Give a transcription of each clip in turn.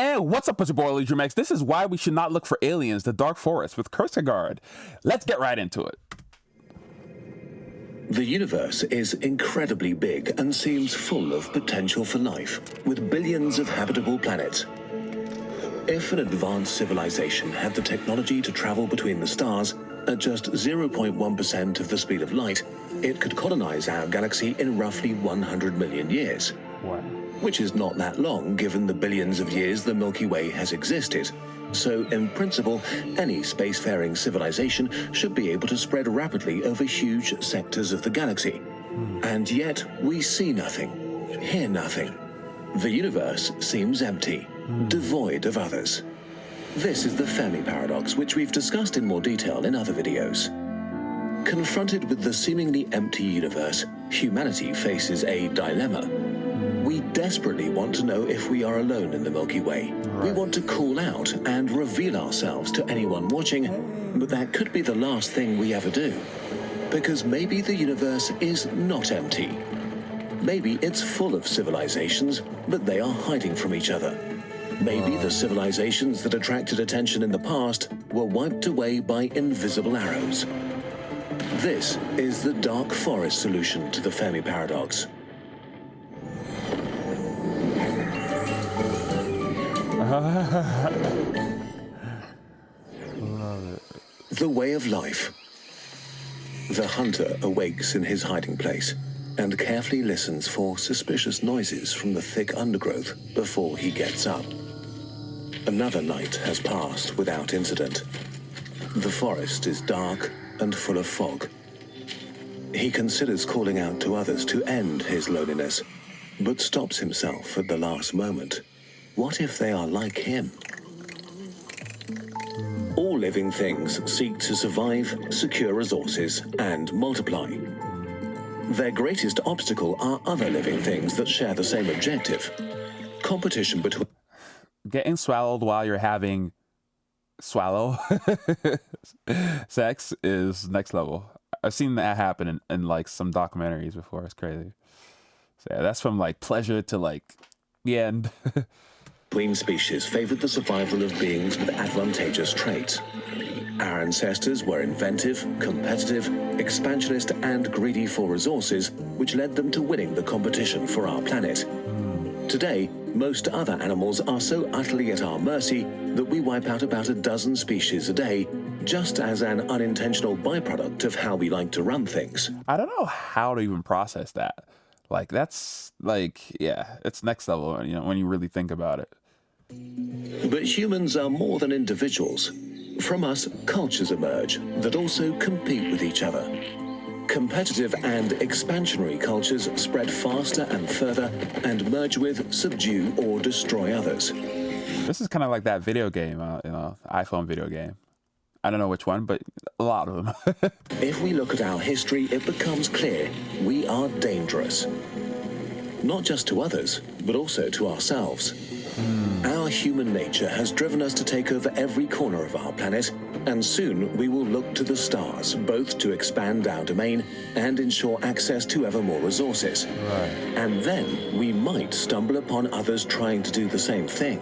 And what's up, it's your boy Elodreamx. This is why we should not look for aliens, the Dark Forest with Kierkegaard. Let's get right into it. The universe is incredibly big and seems full of potential for life, with billions of habitable planets. If an advanced civilization had the technology to travel between the stars at just 0.1% of the speed of light, it could colonize our galaxy in roughly 100 million years. Wow. Which is not that long given the billions of years the Milky Way has existed. So, in principle, any spacefaring civilization should be able to spread rapidly over huge sectors of the galaxy. And yet, we see nothing, hear nothing. The universe seems empty, devoid of others. This is the Fermi paradox, which we've discussed in more detail in other videos. Confronted with the seemingly empty universe, humanity faces a dilemma. We desperately want to know if we are alone in the Milky Way. Right. We want to call out and reveal ourselves to anyone watching, but that could be the last thing we ever do. Because maybe the universe is not empty. Maybe it's full of civilizations, but they are hiding from each other. Maybe the civilizations that attracted attention in the past were wiped away by invisible arrows. This is the Dark Forest solution to the Fermi paradox. Love it. The way of life. The hunter awakes in his hiding place and carefully listens for suspicious noises from the thick undergrowth before he gets up. Another night has passed without incident. The forest is dark and full of fog. He considers calling out to others to end his loneliness, but stops himself at the last moment. What if they are like him? All living things seek to survive, secure resources, and multiply. Their greatest obstacle are other living things that share the same objective. Competition between... Getting swallowed while you're having swallow sex is next level. I've seen that happen in like some documentaries before. It's crazy. So yeah, that's from like pleasure to like the end. Between species favored the survival of beings with advantageous traits. Our ancestors were inventive, competitive, expansionist, and greedy for resources, which led them to winning the competition for our planet. Today, most other animals are so utterly at our mercy that we wipe out about a dozen species a day, just as an unintentional byproduct of how we like to run things. I don't know how to even process that. Like, that's like, yeah, it's next level, you know, when you really think about it. But humans are more than individuals. From us, cultures emerge that also compete with each other. Competitive and expansionary cultures spread faster and further and merge with, subdue, or destroy others. This is kind of like that video game, you know, iPhone video game. I don't know which one, but a lot of them. If we look at our history, it becomes clear we are dangerous. Not just to others, but also to ourselves. Our human nature has driven us to take over every corner of our planet, and soon we will look to the stars, both to expand our domain and ensure access to ever more resources. Right. And then we might stumble upon others trying to do the same thing.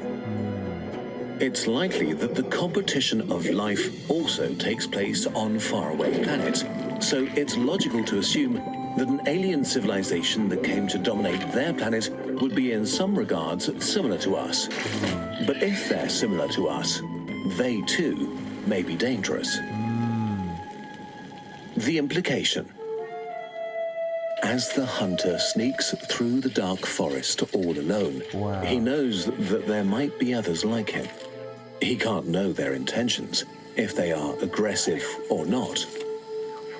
It's likely that the competition of life also takes place on faraway planets, so it's logical to assume that an alien civilization that came to dominate their planet would be in some regards similar to us. But if they're similar to us, they too may be dangerous. The implication. As the hunter sneaks through the dark forest all alone, he knows that there might be others like him. He can't know their intentions, if they are aggressive or not.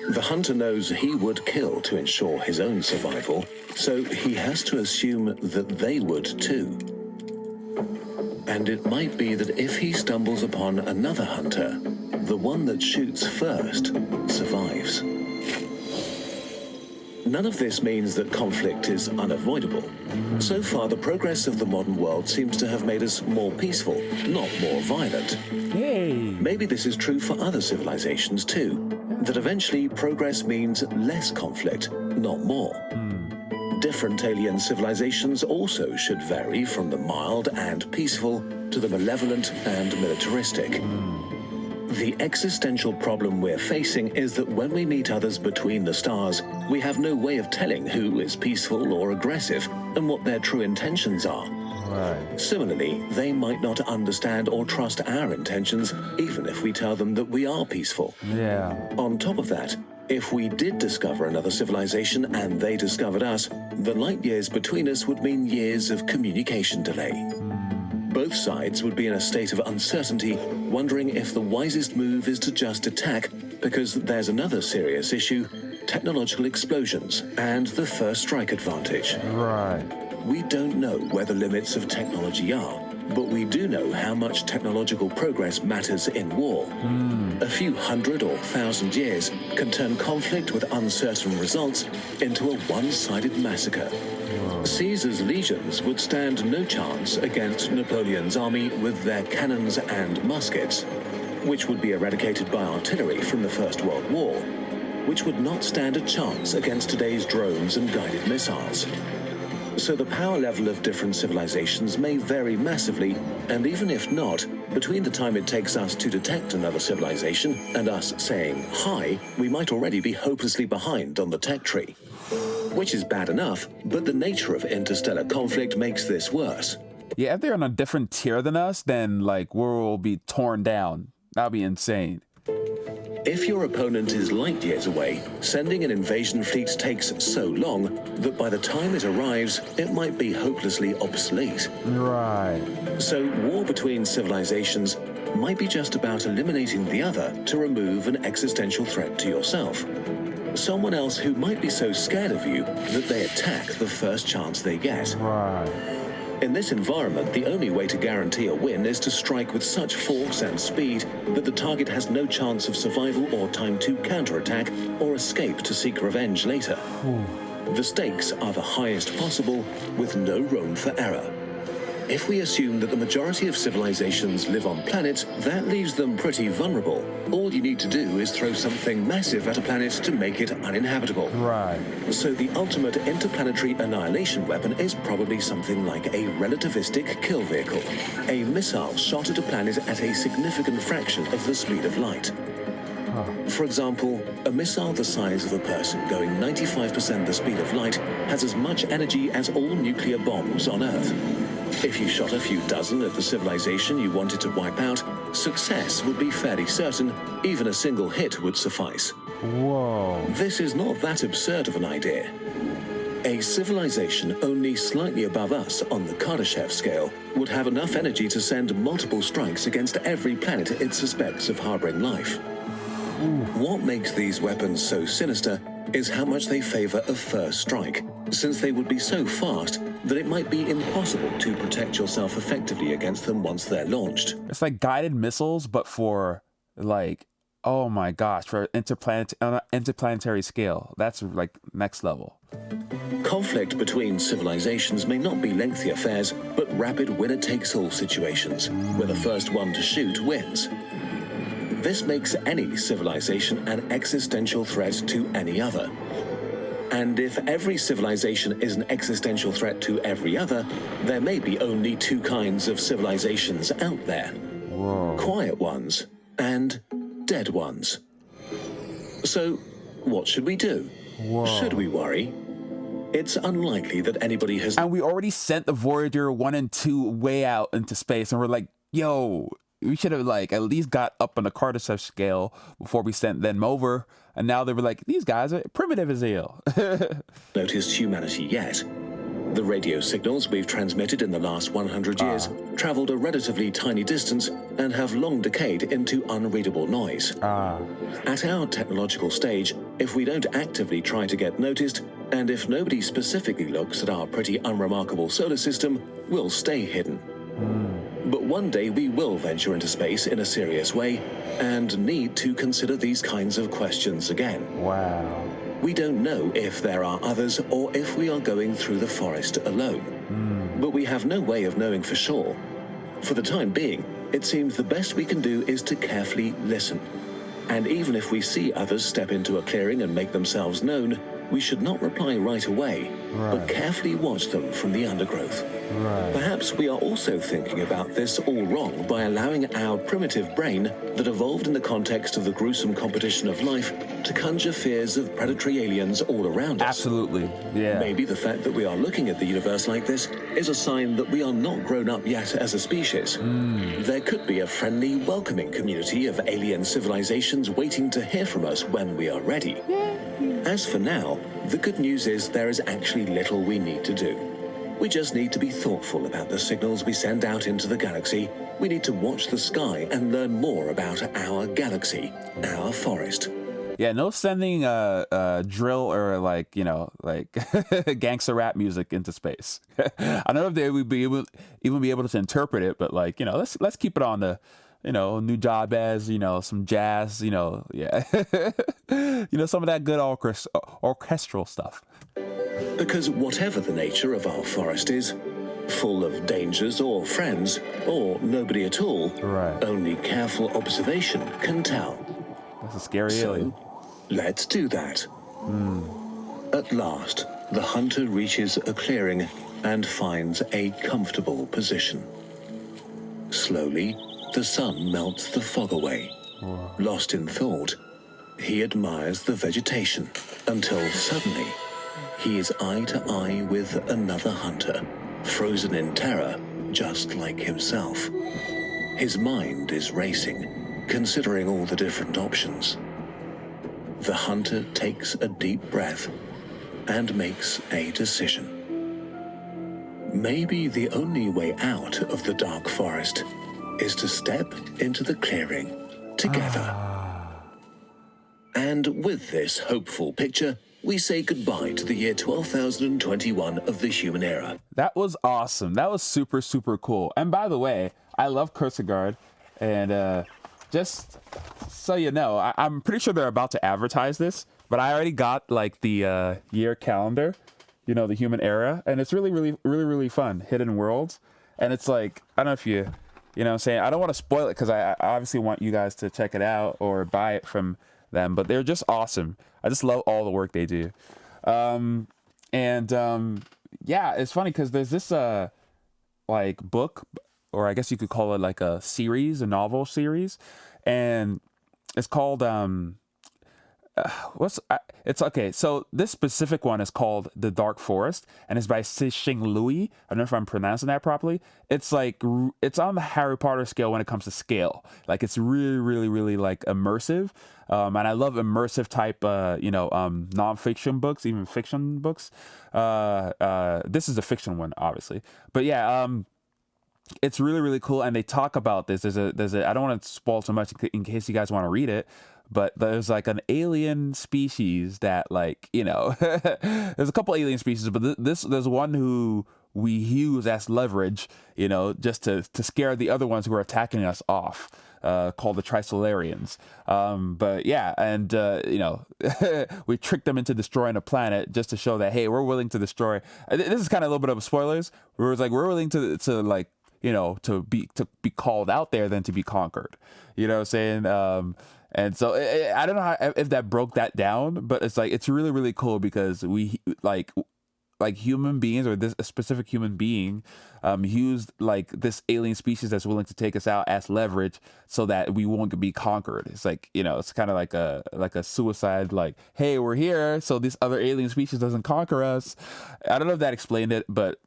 The hunter knows he would kill to ensure his own survival, so he has to assume that they would too. And it might be that if he stumbles upon another hunter, the one that shoots first survives. None of this means that conflict is unavoidable. So far, the progress of the modern world seems to have made us more peaceful, not more violent. Yay! Maybe this is true for other civilizations too, that eventually progress means less conflict, not more. Different alien civilizations also should vary from the mild and peaceful to the malevolent and militaristic. The existential problem we're facing is that when we meet others between the stars, we have no way of telling who is peaceful or aggressive and what their true intentions are. Right. Similarly, they might not understand or trust our intentions, even if we tell them that we are peaceful. Yeah. On top of that, if we did discover another civilization and they discovered us, the light years between us would mean years of communication delay. Both sides would be in a state of uncertainty, wondering if the wisest move is to just attack, because there's another serious issue: technological explosions and the first strike advantage. Right. We don't know where the limits of technology are, but we do know how much technological progress matters in war. A few hundred or thousand years can turn conflict with uncertain results into a one-sided massacre. Caesar's legions would stand no chance against Napoleon's army with their cannons and muskets, which would be eradicated by artillery from the First World War, which would not stand a chance against today's drones and guided missiles. So the power level of different civilizations may vary massively, and even if not, between the time it takes us to detect another civilization and us saying hi, we might already be hopelessly behind on the tech tree. Which is bad enough, but the nature of interstellar conflict makes this worse. Yeah, if they're on a different tier than us, then like we'll be torn down. That'd be insane. If your opponent is light years away, sending an invasion fleet takes so long that by the time it arrives, it might be hopelessly obsolete. Right. So war between civilizations might be just about eliminating the other to remove an existential threat to yourself. Someone else who might be so scared of you that they attack the first chance they get. Right. In this environment, the only way to guarantee a win is to strike with such force and speed that the target has no chance of survival or time to counterattack or escape to seek revenge later. The stakes are the highest possible, with no room for error. If we assume that the majority of civilizations live on planets, that leaves them pretty vulnerable. All you need to do is throw something massive at a planet to make it uninhabitable. Right. So the ultimate interplanetary annihilation weapon is probably something like a relativistic kill vehicle, a missile shot at a planet at a significant fraction of the speed of light. For example, a missile the size of a person going 95% the speed of light has as much energy as all nuclear bombs on Earth. If you shot a few dozen at the civilization you wanted to wipe out, success would be fairly certain. Even a single hit would suffice. Whoa. This is not that absurd of an idea. A civilization only slightly above us on the Kardashev scale would have enough energy to send multiple strikes against every planet it suspects of harboring life. What makes these weapons so sinister is how much they favor a first strike, since they would be so fast that it might be impossible to protect yourself effectively against them once they're launched. It's like guided missiles, but for like, oh my gosh, for interplanetary scale. That's like next level. Conflict between civilizations may not be lengthy affairs, but rapid winner-takes-all situations, where the first one to shoot wins. This makes any civilization an existential threat to any other. And if every civilization is an existential threat to every other, there may be only two kinds of civilizations out there. Whoa. Quiet ones and dead ones. So, what should we do? Whoa. Should we worry? It's unlikely that anybody has... And we already sent the Voyager 1 and 2 way out into space, and we're like, yo, we should have like at least got up on the Kardashev scale before we sent them over. And now they were like, these guys are primitive as hell. noticed humanity yet. The radio signals we've transmitted in the last 100 years traveled a relatively tiny distance and have long decayed into unreadable noise. At our technological stage, if we don't actively try to get noticed, and if nobody specifically looks at our pretty unremarkable solar system, we'll stay hidden. But one day we will venture into space in a serious way and need to consider these kinds of questions again. Wow. We don't know if there are others or if we are going through the forest alone. But we have no way of knowing for sure. For the time being, it seems the best we can do is to carefully listen. And even if we see others step into a clearing and make themselves known, we should not reply right away, but Right. carefully watch them from the undergrowth. Right. Perhaps we are also thinking about this all wrong by allowing our primitive brain that evolved in the context of the gruesome competition of life to conjure fears of predatory aliens all around us. Absolutely. Yeah. Maybe the fact that we are looking at the universe like this is a sign that we are not grown up yet as a species. There could be a friendly, welcoming community of alien civilizations waiting to hear from us when we are ready. As for now, the good news is there is actually little we need to do. We just need to be thoughtful about the signals we send out into the galaxy. We need to watch the sky and learn more about our galaxy, our forest. Yeah, no sending drill or like, like gangster rap music into space. I don't know if they would be able even be able to interpret it, but like, let's keep it on the, new job as, some jazz, yeah. Some of that good orchestral stuff. Because whatever the nature of our forest is, full of dangers or friends, or nobody at all, Right. only careful observation can tell. That's a scary alien. Let's do that. At last, the hunter reaches a clearing and finds a comfortable position. Slowly, the sun melts the fog away. Lost in thought, he admires the vegetation until suddenly he is eye to eye with another hunter, frozen in terror, just like himself. His mind is racing, considering all the different options. The hunter takes a deep breath and makes a decision. Maybe the only way out of the dark forest is to step into the clearing together. And with this hopeful picture, we say goodbye to the year 12,021 of the human era. That was awesome. That was super, super cool. And by the way, I love Kurzgesagt. And just so you know, I'm pretty sure they're about to advertise this, but I already got like the year calendar, the human era. And it's really, really, really, really fun. Hidden Worlds. And it's like, I don't know if you know what I'm saying? I don't want to spoil it because I obviously want you guys to check it out or buy it from them, but they're just awesome. I just love all the work they do. Yeah, it's funny because there's this like book, or I guess you could call it like a series, a novel series, and it's called it's okay. So this specific one is called The Dark Forest, and it's by Cixin Louis. I don't know if I'm pronouncing that properly. It's like it's on the Harry Potter scale when it comes to scale. Like it's really, really, really like immersive. And I love immersive type, nonfiction books, even fiction books. This is a fiction one, obviously, but yeah, it's really, really cool. And they talk about this. There's a. I don't want to spoil too much in case you guys want to read it, but there's like an alien species that like, there's a couple alien species, but there's one who we use as leverage, just to scare the other ones who are attacking us off. Called the Trisolarians. But yeah, and we tricked them into destroying a planet just to show that, hey, we're willing to destroy. This is kind of a little bit of spoilers. We're willing to like, to be called out there than to be conquered. You know what I'm saying? And so I don't know if that broke that down, but it's like, it's really, really cool because we like human beings, or this a specific human being, used like this alien species that's willing to take us out as leverage so that we won't be conquered. It's like, it's kind of like a suicide, like, hey, we're here so this other alien species doesn't conquer us. I don't know if that explained it, but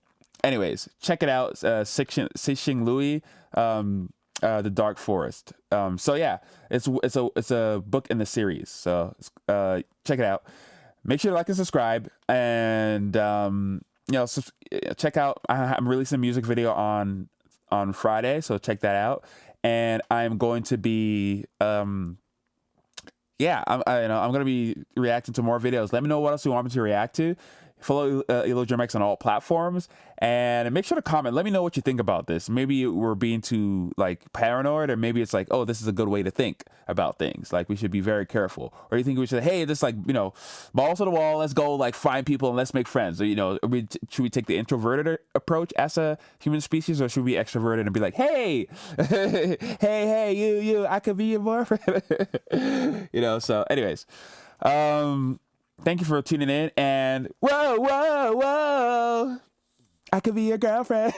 anyways, check it out. Cixin Louis, The Dark Forest. So yeah, it's a book in the series. So check it out. Make sure to like and subscribe, and check out. I'm releasing a music video on Friday, so check that out. And I'm going to be I'm going to be reacting to more videos. Let me know what else you want me to react to. Follow Elodreamx on all platforms, and make sure to comment. Let me know what you think about this. Maybe we're being too like paranoid, or maybe it's like, oh, this is a good way to think about things. Like we should be very careful. Or you think we should, hey, just like, balls to the wall. Let's go like find people and let's make friends. Or, should we take the introverted approach as a human species, or should we be extroverted and be like, hey, hey, you, I could be your boyfriend. So anyways, Thank you for tuning in, and whoa, whoa, whoa, I could be your girlfriend.